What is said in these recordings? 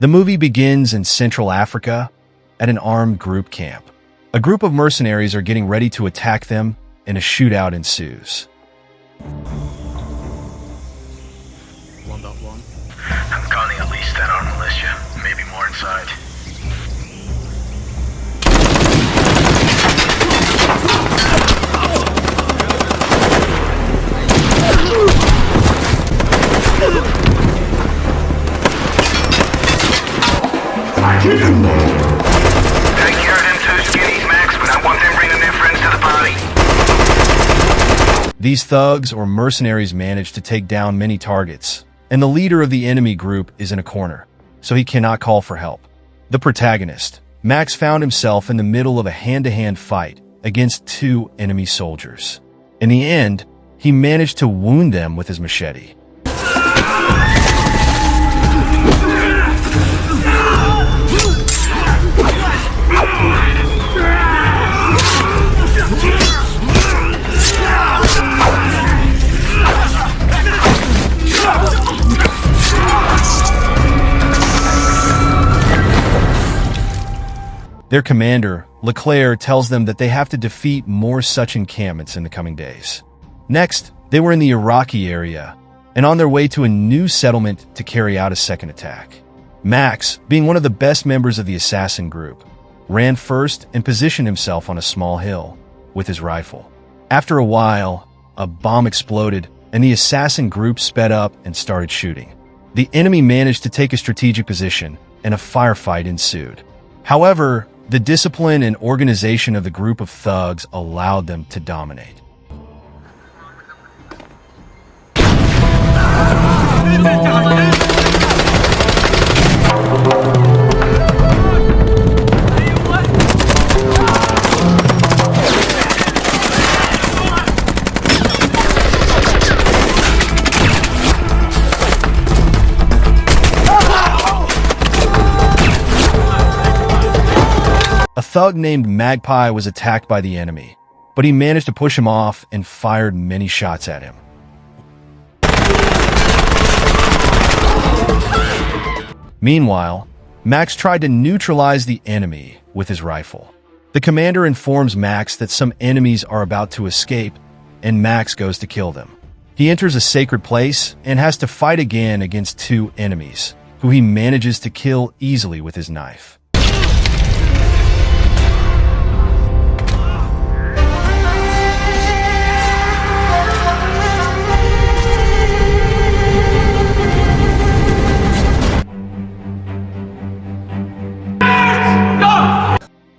The movie begins in Central Africa at an armed group camp. A group of mercenaries are getting ready to attack them, and a shootout ensues. 1.1. I'm counting at least 10 armed militia, maybe more inside. Take care of them two skinnies, Max, but I want them bringing their friends to the party. These thugs or mercenaries manage to take down many targets, and the leader of the enemy group is in a corner, so he cannot call for help. The protagonist, Max, found himself in the middle of a hand-to-hand fight against two enemy soldiers. In the end, he managed to wound them with his machete. Their commander, Leclerc, tells them that they have to defeat more such encampments in the coming days. Next, they were in the Iraqi area and on their way to a new settlement to carry out a second attack. Max, being one of the best members of the assassin group, ran first and positioned himself on a small hill with his rifle. After a while, a bomb exploded and the assassin group sped up and started shooting. The enemy managed to take a strategic position and a firefight ensued. However, the discipline and organization of the group of thugs allowed them to dominate. A thug named Magpie was attacked by the enemy, but he managed to push him off and fired many shots at him. Meanwhile, Max tried to neutralize the enemy with his rifle. The commander informs Max that some enemies are about to escape, and Max goes to kill them. He enters a sacred place and has to fight again against two enemies, who he manages to kill easily with his knife.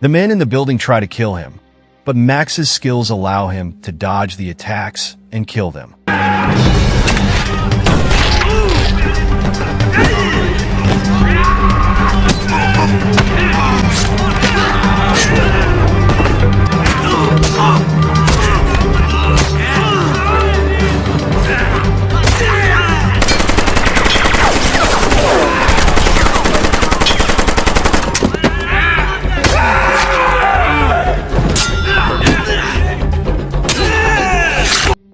The men in the building try to kill him, but Max's skills allow him to dodge the attacks and kill them.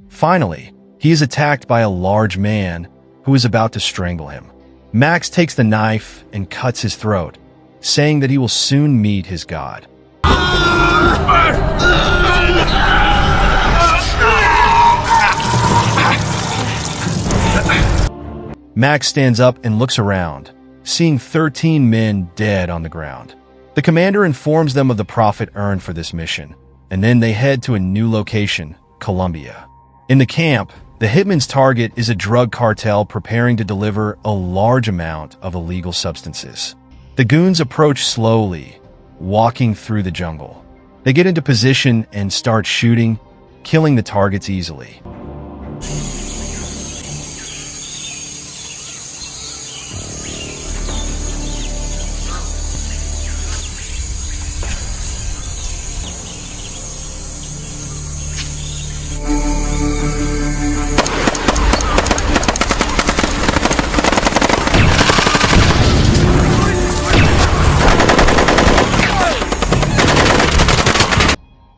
Finally, he is attacked by a large man who is about to strangle him. Max takes the knife and cuts his throat, saying that he will soon meet his god. Max stands up and looks around, seeing 13 men dead on the ground. The commander informs them of the profit earned for this mission, and then they head to a new location, Colombia. In the camp, the hitman's target is a drug cartel preparing to deliver a large amount of illegal substances. The goons approach slowly, walking through the jungle. They get into position and start shooting, killing the targets easily.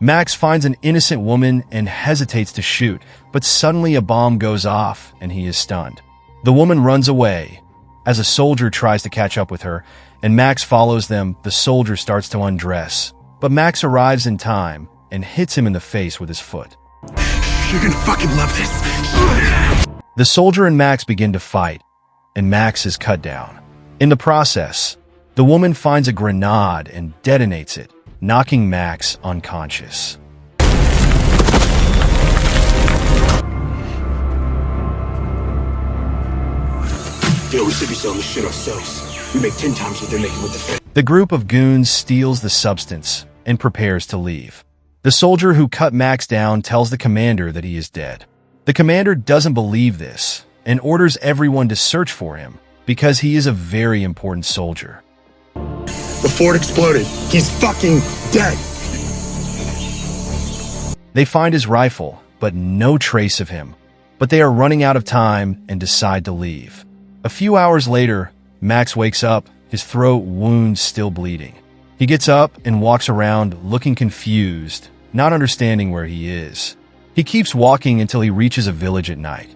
Max finds an innocent woman and hesitates to shoot, but suddenly a bomb goes off and he is stunned. The woman runs away As a soldier tries to catch up with her, and Max follows them, the soldier starts to undress. But Max arrives in time and hits him in the face with his foot. You're gonna fucking love this. The soldier and Max begin to fight, and Max is cut down. In the process, the woman finds a grenade and detonates it, knocking Max unconscious. Yo, we should be selling this shit ourselves. We make 10 times what they're making with the Fed. The group of goons steals the substance and prepares to leave. The soldier who cut Max down tells the commander that he is dead. The commander doesn't believe this and orders everyone to search for him because he is a very important soldier. The Ford exploded. He's fucking dead. They find his rifle, but no trace of him. But they are running out of time and decide to leave. A few hours later, Max wakes up, his throat wound still bleeding. He gets up and walks around looking confused, not understanding where he is. He keeps walking until he reaches a village at night.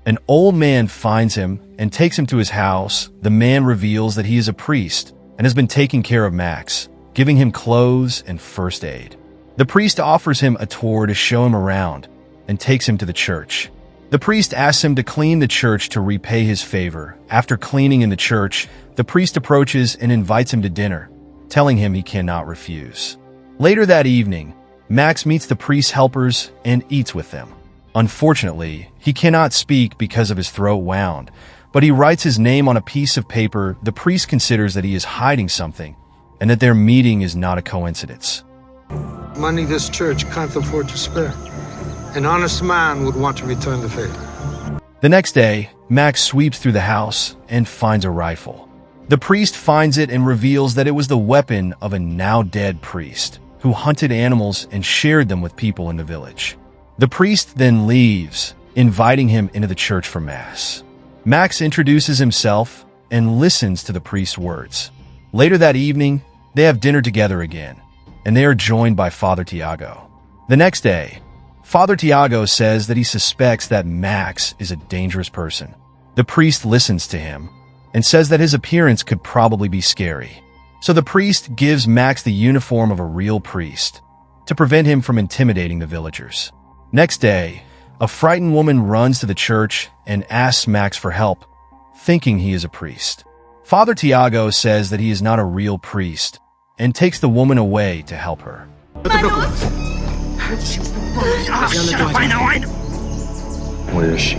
An old man finds him and takes him to his house. The man reveals that he is a priest and has been taking care of Max, giving him clothes and first aid. The priest offers him a tour to show him around and takes him to the church. The priest asks him to clean the church to repay his favor. After cleaning in the church, the priest approaches and invites him to dinner, telling him he cannot refuse. Later that evening, Max meets the priest's helpers and eats with them. Unfortunately, he cannot speak because of his throat wound, but he writes his name on a piece of paper. The priest considers that he is hiding something and that their meeting is not a coincidence. Money this church can't afford to spare. An honest man would want to return the favor. The next day, Max sweeps through the house and finds a rifle. The priest finds it and reveals that it was the weapon of a now-dead priest who hunted animals and shared them with people in the village. The priest then leaves, inviting him into the church for Mass. Max introduces himself and listens to the priest's words. Later that evening, they have dinner together again, and they are joined by Father Tiago. The next day, Father Tiago says that he suspects that Max is a dangerous person. The priest listens to him and says that his appearance could probably be scary. So the priest gives Max the uniform of a real priest to prevent him from intimidating the villagers. Next day, a frightened woman runs to the church and asks Max for help, thinking he is a priest. Father Tiago says that he is not a real priest and takes the woman away to help her. Where is she?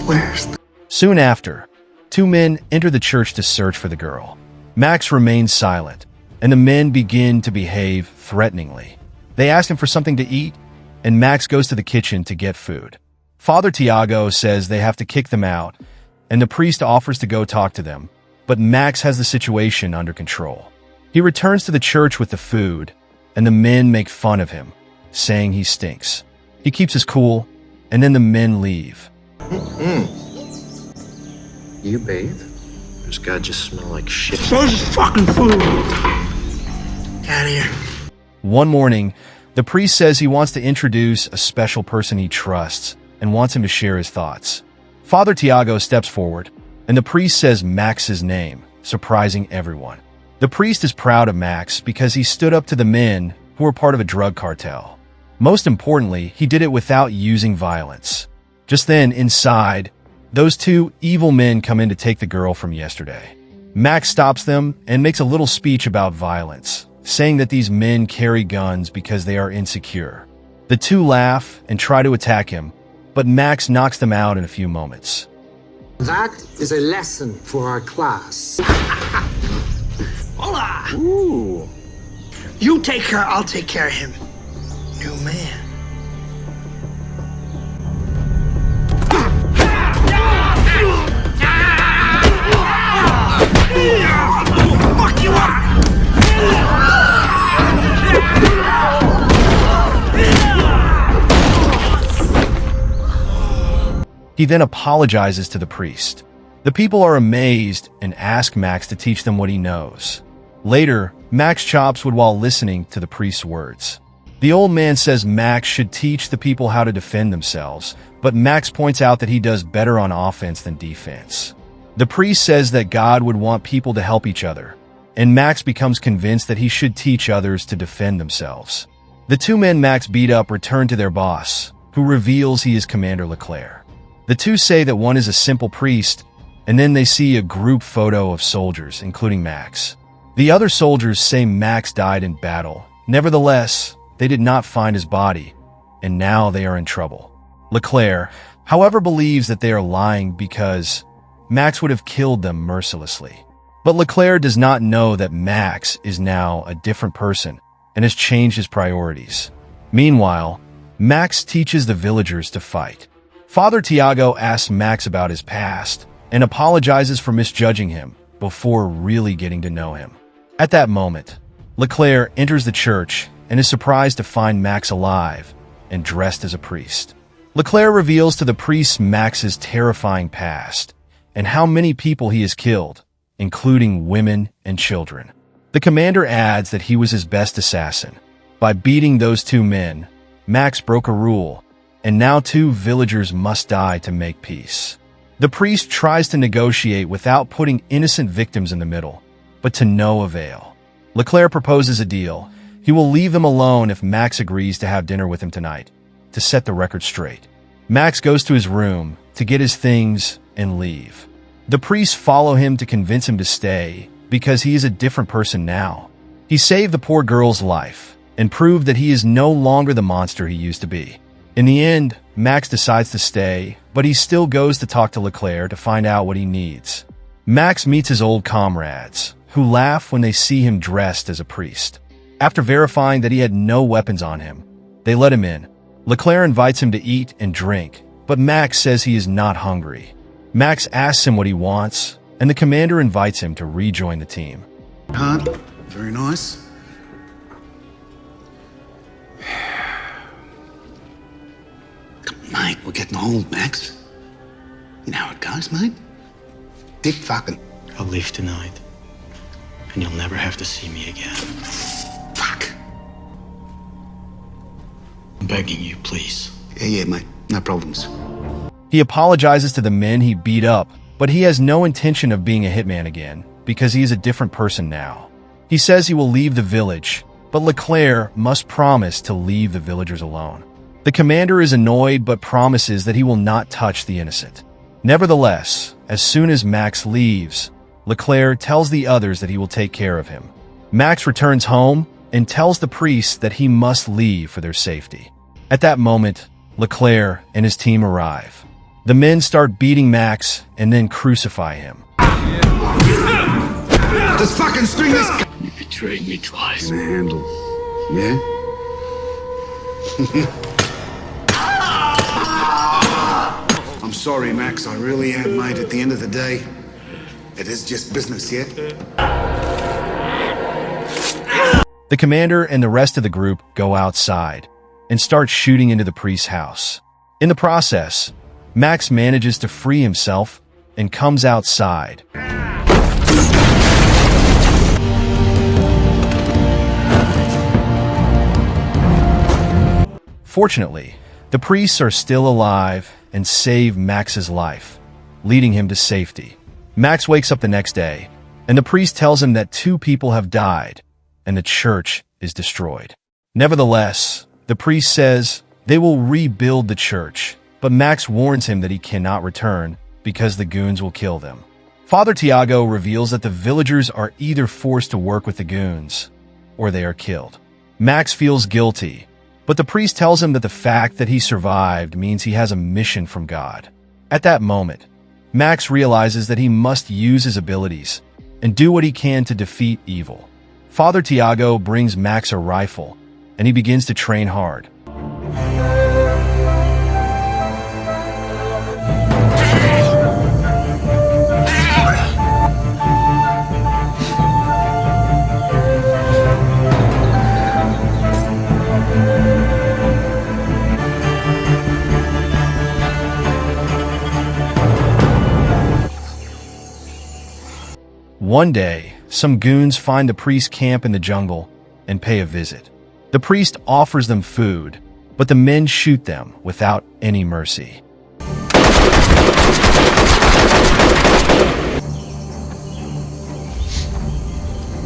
Where's the... Soon after, two men enter the church to search for the girl. Max remains silent, and the men begin to behave threateningly. They ask him for something to eat, and Max goes to the kitchen to get food. Father Tiago says they have to kick them out, and the priest offers to go talk to them, but Max has the situation under control. He returns to the church with the food, and the men make fun of him, saying he stinks. He keeps his cool, and then the men leave. You bathe? This guy just smell like shit. Where's the fucking food? Out of here. One morning, the priest says he wants to introduce a special person he trusts and wants him to share his thoughts. Father Tiago steps forward, and the priest says Max's name, surprising everyone. The priest is proud of Max because he stood up to the men who were part of a drug cartel. Most importantly, he did it without using violence. Just then, inside, those two evil men come in to take the girl from yesterday. Max stops them and makes a little speech about violence, saying that these men carry guns because they are insecure. The two laugh and try to attack him, but Max knocks them out in a few moments. That is a lesson for our class. Hola! Ooh. You take her, I'll take care of him. New man. Fuck you up! He then apologizes to the priest. The people are amazed and ask Max to teach them what he knows. Later, Max chops wood while listening to the priest's words. The old man says Max should teach the people how to defend themselves, but Max points out that he does better on offense than defense. The priest says that God would want people to help each other, and Max becomes convinced that he should teach others to defend themselves. The two men Max beat up return to their boss, who reveals he is Commander Leclerc. The two say that one is a simple priest, and then they see a group photo of soldiers, including Max. The other soldiers say Max died in battle. Nevertheless, they did not find his body, and now they are in trouble. Leclerc, however, believes that they are lying because Max would have killed them mercilessly. But Leclerc does not know that Max is now a different person and has changed his priorities. Meanwhile, Max teaches the villagers to fight. Father Tiago asks Max about his past and apologizes for misjudging him before really getting to know him. At that moment, Leclerc enters the church and is surprised to find Max alive and dressed as a priest. Leclerc reveals to the priest Max's terrifying past and how many people he has killed, including women and children. The commander adds that he was his best assassin. By beating those two men, Max broke a rule, and now 2 villagers must die to make peace. The priest tries to negotiate without putting innocent victims in the middle, but to no avail. Leclerc proposes a deal. He will leave them alone if Max agrees to have dinner with him tonight, to set the record straight. Max goes to his room to get his things and leave. The priests follow him to convince him to stay because he is a different person now. He saved the poor girl's life and proved that he is no longer the monster he used to be. In the end, Max decides to stay, but he still goes to talk to Leclerc to find out what he needs. Max meets his old comrades, who laugh when they see him dressed as a priest. After verifying that he had no weapons on him, they let him in. Leclerc invites him to eat and drink, but Max says he is not hungry. Max asks him what he wants, and the commander invites him to rejoin the team. Hard, very nice. Come on, mate, we're getting old, Max. You know how it goes, mate. Dick fucking. I'll leave tonight, and you'll never have to see me again. Fuck. I'm begging you, please. Yeah, mate, no problems. He apologizes to the men he beat up, but he has no intention of being a hitman again because he is a different person now. He says he will leave the village, but Leclerc must promise to leave the villagers alone. The commander is annoyed but promises that he will not touch the innocent. Nevertheless, as soon as Max leaves, Leclerc tells the others that he will take care of him. Max returns home and tells the priests that he must leave for their safety. At that moment, Leclerc and his team arrive. The men start beating Max and then crucify him. Just fucking string this guy. You betrayed me twice. Gonna handle. Yeah? I'm sorry, Max. I really am, mate. At the end of the day, it is just business, yeah? The commander and the rest of the group go outside and start shooting into the priest's house. In the process, Max manages to free himself and comes outside. Fortunately, the priests are still alive and save Max's life, leading him to safety. Max wakes up the next day, and the priest tells him that 2 people have died and the church is destroyed. Nevertheless, the priest says they will rebuild the church, but Max warns him that he cannot return because the goons will kill them. Father Tiago reveals that the villagers are either forced to work with the goons or they are killed. Max feels guilty, but the priest tells him that the fact that he survived means he has a mission from God. At that moment, Max realizes that he must use his abilities and do what he can to defeat evil. Father Tiago brings Max a rifle, and he begins to train hard. One day, some goons find the priest's camp in the jungle and pay a visit. The priest offers them food, but the men shoot them without any mercy.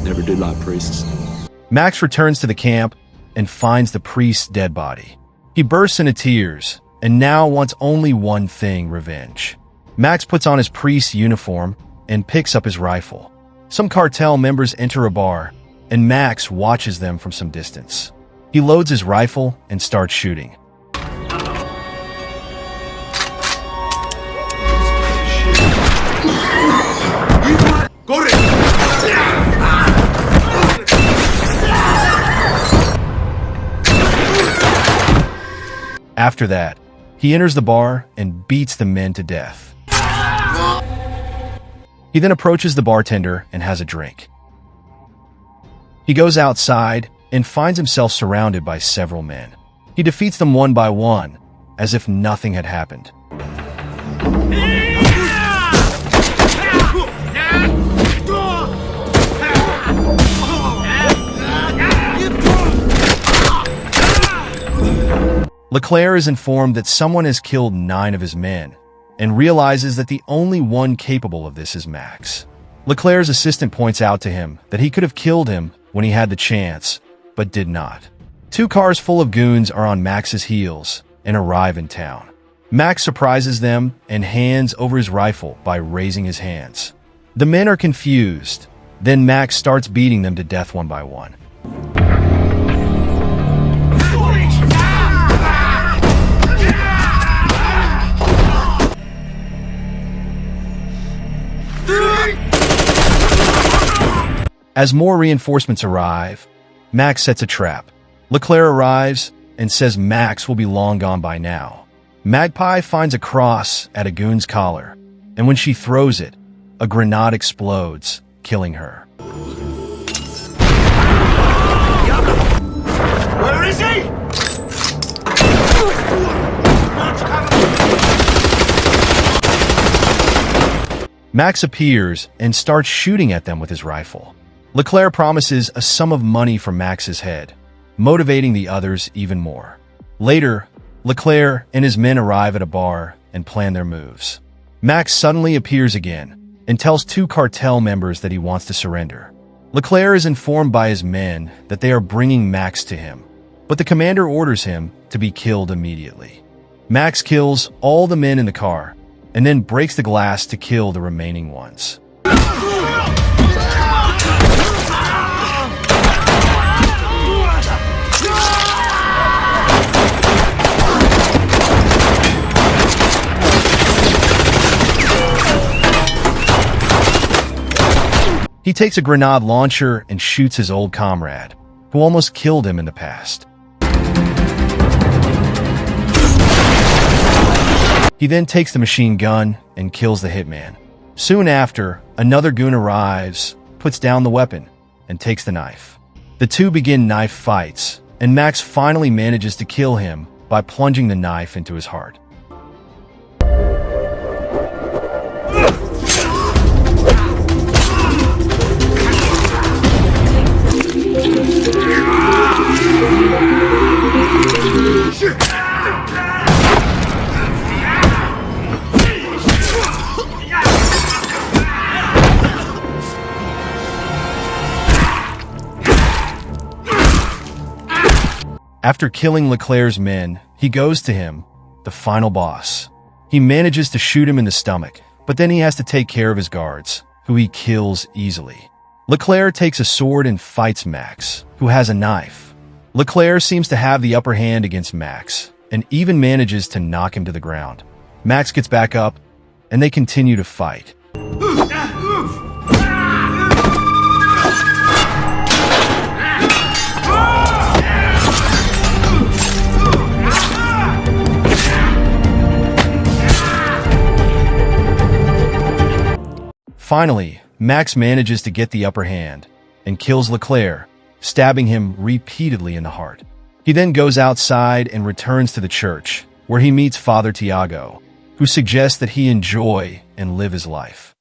Never did like priests. Max returns to the camp and finds the priest's dead body. He bursts into tears and now wants only one thing: revenge. Max puts on his priest's uniform and picks up his rifle. Some cartel members enter a bar, and Max watches them from some distance. He loads his rifle and starts shooting. After that, he enters the bar and beats the men to death. He then approaches the bartender and has a drink. He goes outside and finds himself surrounded by several men. He defeats them one by one, as if nothing had happened. Leclerc is informed that someone has killed 9 of his men, and realizes that the only one capable of this is Max. Leclerc's assistant points out to him that he could have killed him when he had the chance, but did not. 2 cars full of goons are on Max's heels and arrive in town. Max surprises them and hands over his rifle by raising his hands. The men are confused. Then Max starts beating them to death one by one. As more reinforcements arrive, Max sets a trap. Leclerc arrives and says Max will be long gone by now. Magpie finds a cross at a goon's collar, and when she throws it, a grenade explodes, killing her. Where is he? Max appears and starts shooting at them with his rifle. Leclerc promises a sum of money for Max's head, motivating the others even more. Later, Leclerc and his men arrive at a bar and plan their moves. Max suddenly appears again and tells 2 cartel members that he wants to surrender. Leclerc is informed by his men that they are bringing Max to him, but the commander orders him to be killed immediately. Max kills all the men in the car and then breaks the glass to kill the remaining ones. He takes a grenade launcher and shoots his old comrade, who almost killed him in the past. He then takes the machine gun and kills the hitman. Soon after, another goon arrives, puts down the weapon, and takes the knife. The 2 begin knife fights, and Max finally manages to kill him by plunging the knife into his heart. After killing Leclerc's men, he goes to him, the final boss. He manages to shoot him in the stomach, but then he has to take care of his guards, who he kills easily. Leclerc takes a sword and fights Max, who has a knife. Leclerc seems to have the upper hand against Max, and even manages to knock him to the ground. Max gets back up, and they continue to fight. Finally, Max manages to get the upper hand and kills Leclerc, stabbing him repeatedly in the heart. He then goes outside and returns to the church, where he meets Father Tiago, who suggests that he enjoy and live his life.